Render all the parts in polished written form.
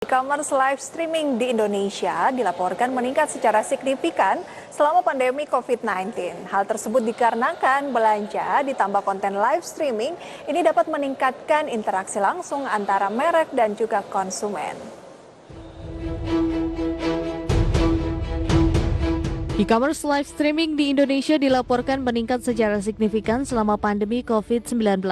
E-commerce live streaming di Indonesia dilaporkan meningkat secara signifikan selama pandemi COVID-19. Hal tersebut dikarenakan belanja ditambah konten live streaming ini dapat meningkatkan interaksi langsung antara merek dan juga konsumen. E-commerce live streaming di Indonesia dilaporkan meningkat secara signifikan selama pandemi COVID-19.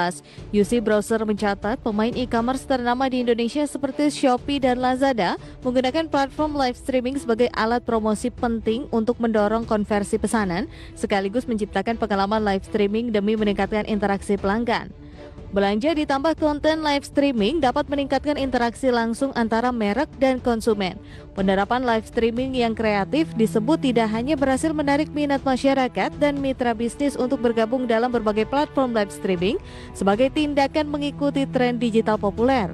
UC Browser mencatat pemain e-commerce ternama di Indonesia seperti Shopee dan Lazada menggunakan platform live streaming sebagai alat promosi penting untuk mendorong konversi pesanan, sekaligus menciptakan pengalaman live streaming demi meningkatkan interaksi pelanggan. Belanja ditambah konten live streaming dapat meningkatkan interaksi langsung antara merek dan konsumen. Penerapan live streaming yang kreatif disebut tidak hanya berhasil menarik minat masyarakat dan mitra bisnis untuk bergabung dalam berbagai platform live streaming sebagai tindakan mengikuti tren digital populer.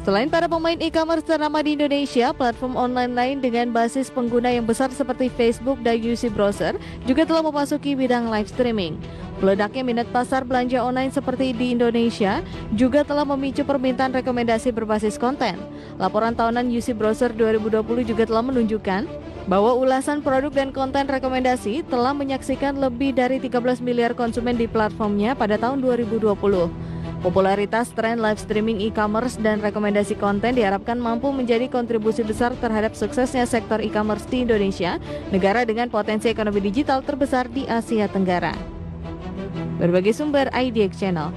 Selain para pemain e-commerce ternama di Indonesia, platform online lain dengan basis pengguna yang besar seperti Facebook dan UC Browser juga telah memasuki bidang live streaming. Meledaknya minat pasar belanja online seperti di Indonesia juga telah memicu permintaan rekomendasi berbasis konten. Laporan tahunan UC Browser 2020 juga telah menunjukkan bahwa ulasan produk dan konten rekomendasi telah menyaksikan lebih dari 13 miliar konsumen di platformnya pada tahun 2020. Popularitas tren live streaming e-commerce dan rekomendasi konten diharapkan mampu menjadi kontribusi besar terhadap suksesnya sektor e-commerce di Indonesia, negara dengan potensi ekonomi digital terbesar di Asia Tenggara. Berbagai sumber IDX Channel.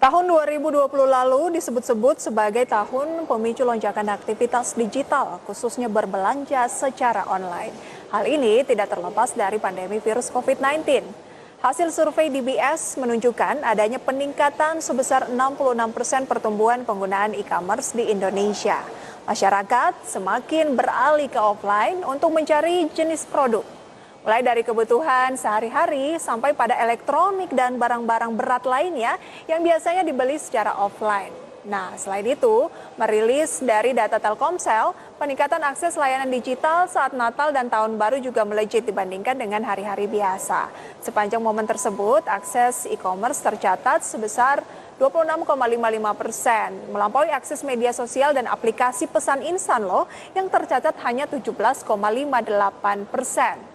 Tahun 2020 lalu disebut-sebut sebagai tahun pemicu lonjakan aktivitas digital, khususnya berbelanja secara online. Hal ini tidak terlepas dari pandemi virus COVID-19. Hasil survei DBS menunjukkan adanya peningkatan sebesar 66% pertumbuhan penggunaan e-commerce di Indonesia. Masyarakat semakin beralih ke offline untuk mencari jenis produk, mulai dari kebutuhan sehari-hari sampai pada elektronik dan barang-barang berat lainnya yang biasanya dibeli secara offline. Nah, selain itu, merilis dari data Telkomsel, peningkatan akses layanan digital saat Natal dan Tahun Baru juga melejit dibandingkan dengan hari-hari biasa. Sepanjang momen tersebut, akses e-commerce tercatat sebesar 26,55%, melampaui akses media sosial dan aplikasi pesan instan loh yang tercatat hanya 17,58%.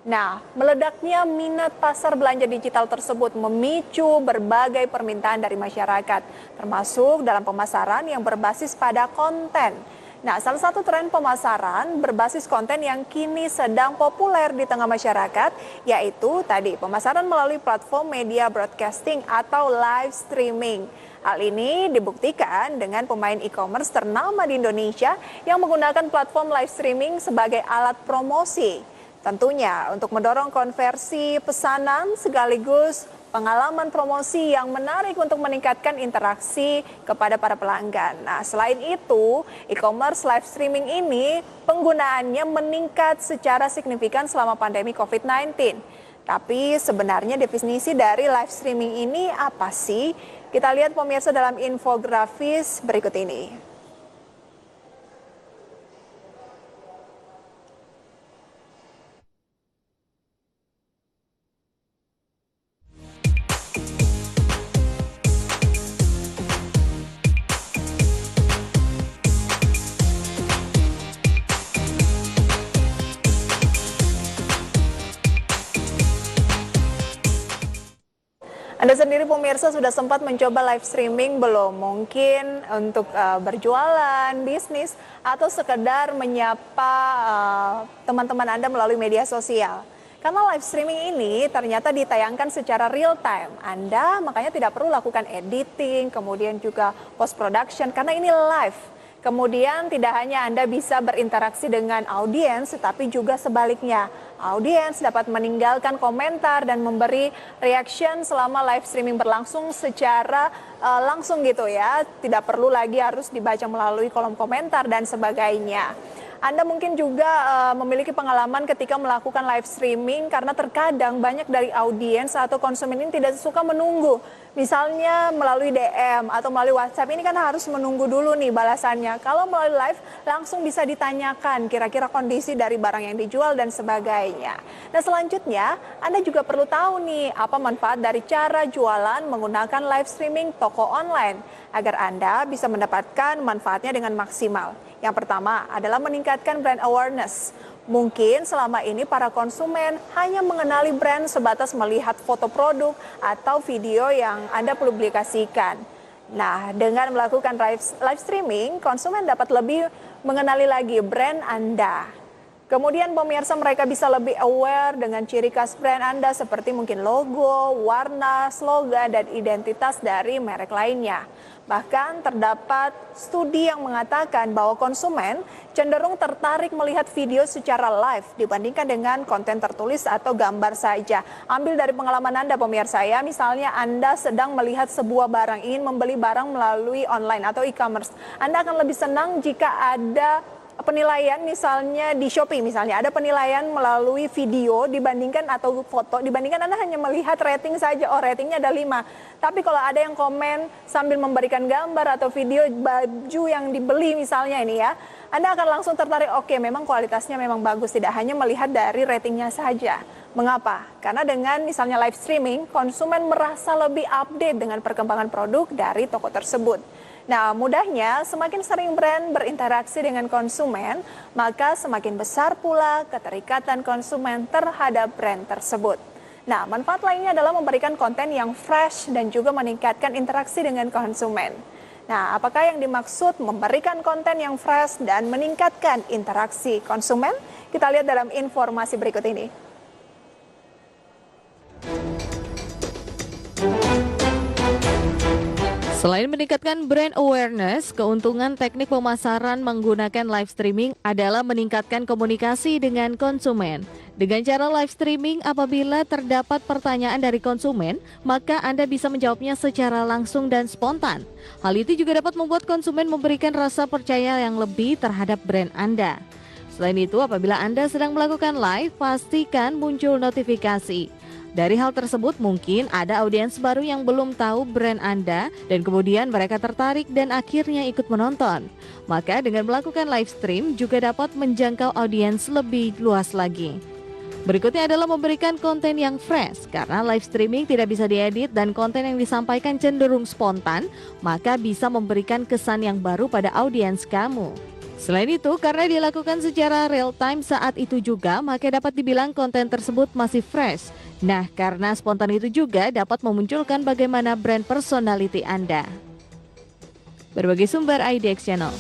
Nah, meledaknya minat pasar belanja digital tersebut memicu berbagai permintaan dari masyarakat, termasuk dalam pemasaran yang berbasis pada konten. Nah, salah satu tren pemasaran berbasis konten yang kini sedang populer di tengah masyarakat, yaitu tadi pemasaran melalui platform media broadcasting atau live streaming. Hal ini dibuktikan dengan pemain e-commerce ternama di Indonesia yang menggunakan platform live streaming sebagai alat promosi. Tentunya untuk mendorong konversi pesanan sekaligus pengalaman promosi yang menarik untuk meningkatkan interaksi kepada para pelanggan. Nah, selain itu, e-commerce live streaming ini penggunaannya meningkat secara signifikan selama pandemi COVID-19. Tapi sebenarnya definisi dari live streaming ini apa sih? Kita lihat pemirsa dalam infografis berikut ini. Anda sendiri pemirsa sudah sempat mencoba live streaming belum? Mungkin untuk berjualan, bisnis, atau sekedar menyapa teman-teman Anda melalui media sosial. Karena live streaming ini ternyata ditayangkan secara real time. Anda makanya tidak perlu lakukan editing, kemudian juga post production karena ini live. Kemudian tidak hanya Anda bisa berinteraksi dengan audiens, tetapi juga sebaliknya. Audiens dapat meninggalkan komentar dan memberi reaction selama live streaming berlangsung secara langsung gitu ya. Tidak perlu lagi harus dibaca melalui kolom komentar dan sebagainya. Anda mungkin juga memiliki pengalaman ketika melakukan live streaming karena terkadang banyak dari audiens atau konsumen ini tidak suka menunggu. Misalnya melalui DM atau melalui WhatsApp ini kan harus menunggu dulu nih balasannya. Kalau melalui live langsung bisa ditanyakan kira-kira kondisi dari barang yang dijual dan sebagainya. Nah selanjutnya Anda juga perlu tahu nih apa manfaat dari cara jualan menggunakan live streaming toko online agar Anda bisa mendapatkan manfaatnya dengan maksimal. Yang pertama adalah meningkatkan brand awareness. Mungkin selama ini para konsumen hanya mengenali brand sebatas melihat foto produk atau video yang Anda publikasikan. Nah, dengan melakukan live streaming, konsumen dapat lebih mengenali lagi brand Anda. Kemudian pemirsa mereka bisa lebih aware dengan ciri khas brand Anda seperti mungkin logo, warna, slogan, dan identitas dari merek lainnya. Bahkan terdapat studi yang mengatakan bahwa konsumen cenderung tertarik melihat video secara live dibandingkan dengan konten tertulis atau gambar saja. Ambil dari pengalaman Anda pemirsa ya, misalnya Anda sedang melihat sebuah barang, ingin membeli barang melalui online atau e-commerce. Anda akan lebih senang jika ada penilaian misalnya di Shopee misalnya ada penilaian melalui video dibandingkan atau foto dibandingkan Anda hanya melihat rating saja, oh ratingnya ada 5. Tapi kalau ada yang komen sambil memberikan gambar atau video baju yang dibeli misalnya ini ya, Anda akan langsung tertarik, oke memang kualitasnya memang bagus, tidak hanya melihat dari ratingnya saja. Mengapa? Karena dengan misalnya live streaming, konsumen merasa lebih update dengan perkembangan produk dari toko tersebut. Nah, mudahnya semakin sering brand berinteraksi dengan konsumen, maka semakin besar pula keterikatan konsumen terhadap brand tersebut. Nah, manfaat lainnya adalah memberikan konten yang fresh dan juga meningkatkan interaksi dengan konsumen. Nah, apakah yang dimaksud memberikan konten yang fresh dan meningkatkan interaksi konsumen? Kita lihat dalam informasi berikut ini. Selain meningkatkan brand awareness, keuntungan teknik pemasaran menggunakan live streaming adalah meningkatkan komunikasi dengan konsumen. Dengan cara live streaming, apabila terdapat pertanyaan dari konsumen, maka Anda bisa menjawabnya secara langsung dan spontan. Hal itu juga dapat membuat konsumen memberikan rasa percaya yang lebih terhadap brand Anda. Selain itu, apabila Anda sedang melakukan live, pastikan muncul notifikasi. Dari hal tersebut mungkin ada audiens baru yang belum tahu brand Anda dan kemudian mereka tertarik dan akhirnya ikut menonton. Maka dengan melakukan live stream juga dapat menjangkau audiens lebih luas lagi. Berikutnya adalah memberikan konten yang fresh. Karena live streaming tidak bisa diedit dan konten yang disampaikan cenderung spontan, maka bisa memberikan kesan yang baru pada audiens kamu. Selain itu, karena dilakukan secara real time saat itu juga, maka dapat dibilang konten tersebut masih fresh. Nah, karena spontan itu juga dapat memunculkan bagaimana brand personality Anda. Berbagai sumber IDX Channel.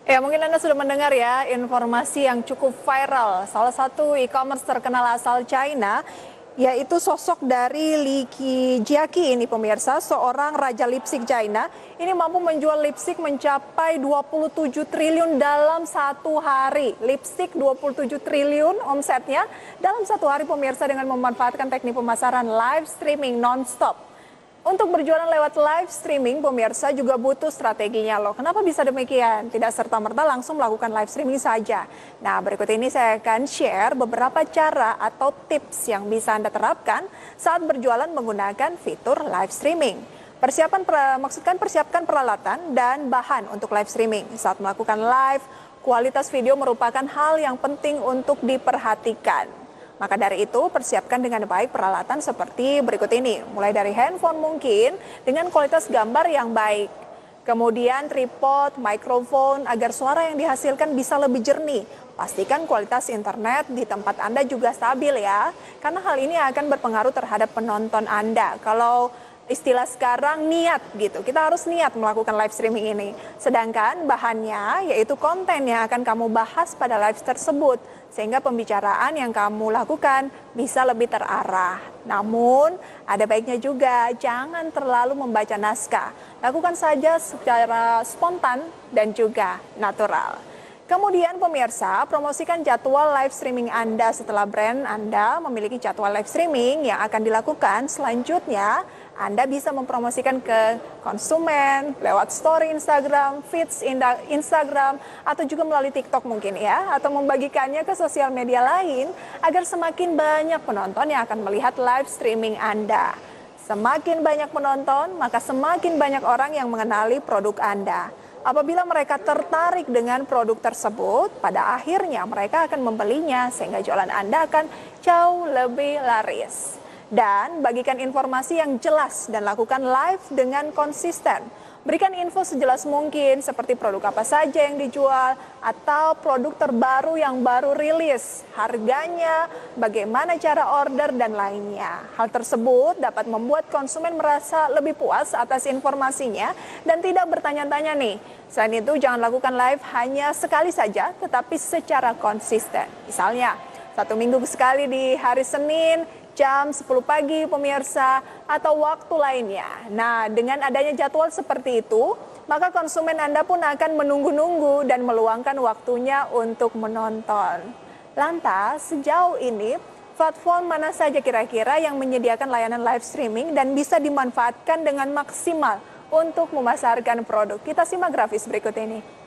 Ya, mungkin Anda sudah mendengar ya informasi yang cukup viral. Salah satu e-commerce terkenal asal China, yaitu sosok dari Li Keqiang ini pemirsa, seorang raja lipstick China. Ini mampu menjual lipstick mencapai 27 triliun dalam satu hari. Lipstick 27 triliun omsetnya dalam satu hari pemirsa dengan memanfaatkan teknik pemasaran live streaming non-stop. Untuk berjualan lewat live streaming, pemirsa juga butuh strateginya loh. Kenapa bisa demikian? Tidak serta-merta langsung melakukan live streaming saja. Nah, berikut ini saya akan share beberapa cara atau tips yang bisa Anda terapkan saat berjualan menggunakan fitur live streaming. Persiapkan peralatan dan bahan untuk live streaming. Saat melakukan live, kualitas video merupakan hal yang penting untuk diperhatikan. Maka dari itu, persiapkan dengan baik peralatan seperti berikut ini. Mulai dari handphone mungkin dengan kualitas gambar yang baik. Kemudian tripod, mikrofon agar suara yang dihasilkan bisa lebih jernih. Pastikan kualitas internet di tempat Anda juga stabil ya. Karena hal ini akan berpengaruh terhadap penonton Anda. Kalau istilah sekarang niat gitu, kita harus niat melakukan live streaming ini. Sedangkan bahannya yaitu konten yang akan kamu bahas pada live tersebut. Sehingga pembicaraan yang kamu lakukan bisa lebih terarah. Namun, ada baiknya juga jangan terlalu membaca naskah. Lakukan saja secara spontan dan juga natural. Kemudian pemirsa, promosikan jadwal live streaming Anda setelah brand Anda memiliki jadwal live streaming yang akan dilakukan. Selanjutnya, Anda bisa mempromosikan ke konsumen lewat story Instagram, feeds Instagram, atau juga melalui TikTok mungkin ya, atau membagikannya ke sosial media lain agar semakin banyak penonton yang akan melihat live streaming Anda. Semakin banyak penonton, maka semakin banyak orang yang mengenali produk Anda. Apabila mereka tertarik dengan produk tersebut, pada akhirnya mereka akan membelinya sehingga jualan Anda akan jauh lebih laris. Dan bagikan informasi yang jelas dan lakukan live dengan konsisten. Berikan info sejelas mungkin seperti produk apa saja yang dijual atau produk terbaru yang baru rilis, harganya, bagaimana cara order dan lainnya. Hal tersebut dapat membuat konsumen merasa lebih puas atas informasinya dan tidak bertanya-tanya nih. Selain itu jangan lakukan live hanya sekali saja tetapi secara konsisten. Misalnya 1 minggu sekali di hari Senin, jam 10 pagi pemirsa atau waktu lainnya. Nah, dengan adanya jadwal seperti itu, maka konsumen Anda pun akan menunggu-nunggu dan meluangkan waktunya untuk menonton. Lantas, sejauh ini platform mana saja kira-kira yang menyediakan layanan live streaming dan bisa dimanfaatkan dengan maksimal untuk memasarkan produk? Kita simak grafis berikut ini.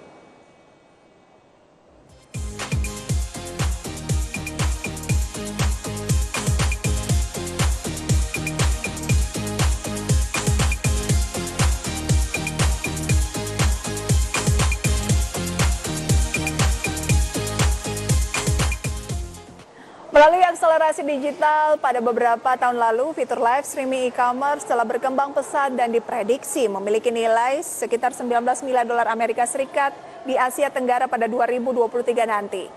Melalui akselerasi digital pada beberapa tahun lalu, fitur live streaming e-commerce telah berkembang pesat dan diprediksi memiliki nilai sekitar 19 miliar dolar Amerika Serikat di Asia Tenggara pada 2023 nanti.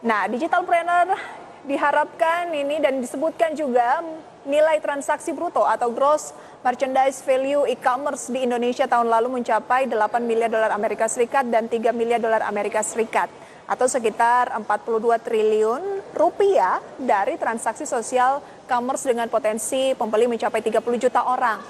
Nah, digitalpreneur diharapkan ini dan disebutkan juga nilai transaksi bruto atau gross merchandise value e-commerce di Indonesia tahun lalu mencapai 8 miliar dolar Amerika Serikat dan 3 miliar dolar Amerika Serikat. Atau sekitar 42 triliun rupiah dari transaksi sosial commerce dengan potensi pembeli mencapai 30 juta orang.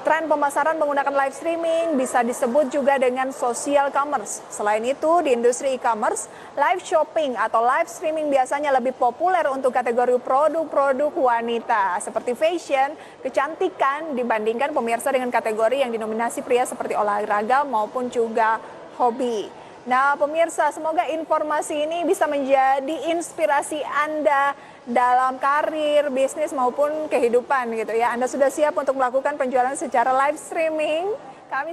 Tren pemasaran menggunakan live streaming bisa disebut juga dengan social commerce. Selain itu, di industri e-commerce, live shopping atau live streaming biasanya lebih populer untuk kategori produk-produk wanita seperti fashion, kecantikan dibandingkan pemirsa dengan kategori yang dinominasi pria seperti olahraga maupun juga hobi. Nah, pemirsa, semoga informasi ini bisa menjadi inspirasi Anda dalam karir, bisnis maupun kehidupan gitu ya. Anda sudah siap untuk melakukan penjualan secara live streaming? Kami